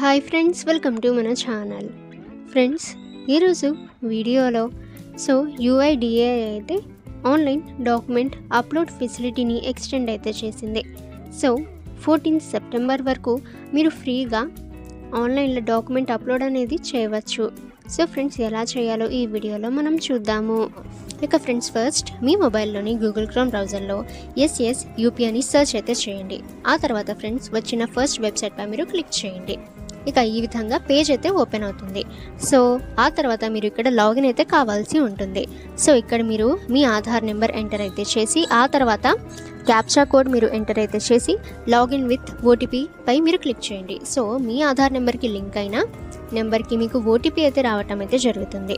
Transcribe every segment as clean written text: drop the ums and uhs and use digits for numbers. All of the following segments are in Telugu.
హాయ్ ఫ్రెండ్స్, వెల్కమ్ టు మన ఛానల్. ఫ్రెండ్స్, ఈరోజు వీడియోలో UIDAI అయితే ఆన్లైన్ డాక్యుమెంట్ అప్లోడ్ ఫెసిలిటీని ఎక్స్టెండ్ అయితే చేసింది. 14 సెప్టెంబర్ వరకు మీరు ఫ్రీగా ఆన్లైన్లో డాక్యుమెంట్ అప్లోడ్ అనేది చేయవచ్చు. ఫ్రెండ్స్, ఎలా చేయాలో ఈ వీడియోలో మనం చూద్దాము. ఇక ఫ్రెండ్స్, ఫస్ట్ మీ మొబైల్లోని గూగుల్ క్రోమ్ బ్రౌజర్లో SSUP అని సెర్చ్ అయితే చేయండి. ఆ తర్వాత ఫ్రెండ్స్ వచ్చిన ఫస్ట్ వెబ్సైట్పై మీరు క్లిక్ చేయండి. ఇక ఈ విధంగా పేజ్ అయితే ఓపెన్ అవుతుంది. ఆ తర్వాత మీరు ఇక్కడ లాగిన్ అయితే కావాల్సి ఉంటుంది. ఇక్కడ మీరు మీ ఆధార్ నెంబర్ ఎంటర్ అయితే చేసి ఆ తర్వాత క్యాప్చా కోడ్ మీరు ఎంటర్ అయితే చేసి లాగిన్ విత్ OTP పై మీరు క్లిక్ చేయండి. మీ ఆధార్ నెంబర్కి లింక్ అయిన నెంబర్కి మీకు OTP అయితే రావటం అయితే జరుగుతుంది.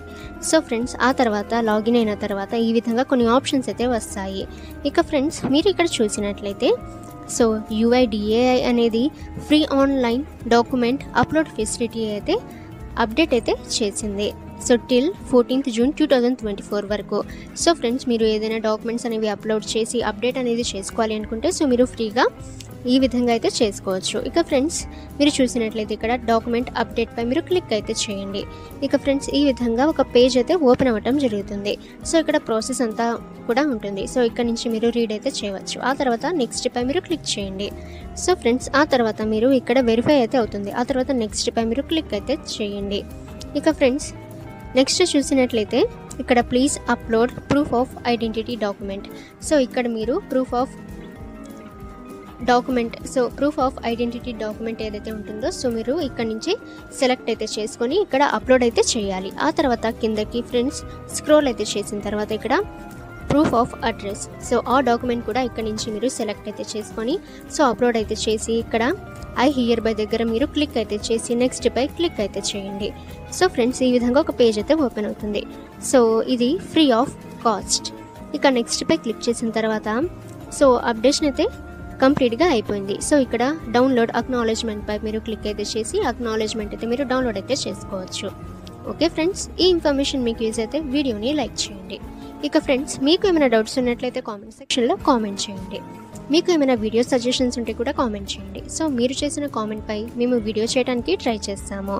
ఫ్రెండ్స్, ఆ తర్వాత లాగిన్ అయిన తర్వాత ఈ విధంగా కొన్ని ఆప్షన్స్ అయితే వస్తాయి. ఇక ఫ్రెండ్స్, మీరు ఇక్కడ చూసినట్లయితే UIDAI అనేది free online document upload facility అయితే అప్డేట్ అయితే చేసింది. టిల్ 14th జూన్ 2024 వరకు. ఫ్రెండ్స్, మీరు ఏదైనా డాక్యుమెంట్స్ అనేవి అప్లోడ్ చేసి అప్డేట్ అనేది చేసుకోవాలి అనుకుంటే మీరు ఫ్రీగా ఈ విధంగా అయితే చేసుకోవచ్చు. ఇక ఫ్రెండ్స్, మీరు చూసినట్లయితే ఇక్కడ డాక్యుమెంట్ అప్డేట్ పై మీరు క్లిక్ అయితే చేయండి. ఇక ఫ్రెండ్స్, ఈ విధంగా ఒక పేజ్ అయితే ఓపెన్ అవ్వటం జరుగుతుంది. ఇక్కడ ప్రాసెస్ అంతా కూడా ఉంటుంది. ఇక్కడ నుంచి మీరు రీడ్ అయితే చేయవచ్చు. ఆ తర్వాత నెక్స్ట్ పై మీరు క్లిక్ చేయండి. ఫ్రెండ్స్, ఆ తర్వాత మీరు ఇక్కడ వెరిఫై అయితే అవుతుంది. ఆ తర్వాత నెక్స్ట్ పై మీరు క్లిక్ అయితే చేయండి. ఇక ఫ్రెండ్స్, నెక్స్ట్ చూసినట్లయితే ఇక్కడ please upload proof of identity document. ఇక్కడ మీరు ప్రూఫ్ ఆఫ్ ఐడెంటిటీ డాక్యుమెంట్ ఏదైతే ఉంటుందో మీరు ఇక్కడ నుంచి సెలెక్ట్ అయితే చేసుకొని ఇక్కడ అప్లోడ్ అయితే చేయాలి. ఆ తర్వాత కిందకి ఫ్రెండ్స్ స్క్రోల్ అయితే చేసిన తర్వాత ఇక్కడ ప్రూఫ్ ఆఫ్ అడ్రస్. ఆ డాక్యుమెంట్ కూడా ఇక్కడ నుంచి మీరు సెలెక్ట్ అయితే చేసుకొని అప్లోడ్ అయితే చేసి ఇక్కడ ఐ హియర్ బై దగ్గర మీరు క్లిక్ అయితే చేసి నెక్స్ట్ పై క్లిక్ అయితే చేయండి. ఫ్రెండ్స్, ఈ విధంగా ఒక పేజ్ అయితే ఓపెన్ అవుతుంది. ఇది ఫ్రీ ఆఫ్ కాస్ట్. ఇక నెక్స్ట్ పై క్లిక్ చేసిన తర్వాత అప్డేషన్ అయితే కంప్లీట్గా అయిపోయింది. ఇక్కడ డౌన్లోడ్ అక్నాలెడ్జ్మెంట్ పై మీరు క్లిక్ అయితే చేసి అక్నాలెడ్జ్మెంట్ అయితే మీరు డౌన్లోడ్ అయితే చేసుకోవచ్చు. ఓకే ఫ్రెండ్స్, ఈ ఇన్ఫర్మేషన్ మీకు యూజ్ అయితే వీడియోని లైక్ చేయండి. ఇక ఫ్రెండ్స్, మీకు ఏమైనా డౌట్స్ ఉన్నట్లయితే కామెంట్ సెక్షన్లో కామెంట్ చేయండి. మీకు ఏమైనా వీడియో సజెషన్స్ ఉంటే కూడా కామెంట్ చేయండి. మీరు చేసిన కామెంట్ పై మేము వీడియో చేయడానికి ట్రై చేస్తాము.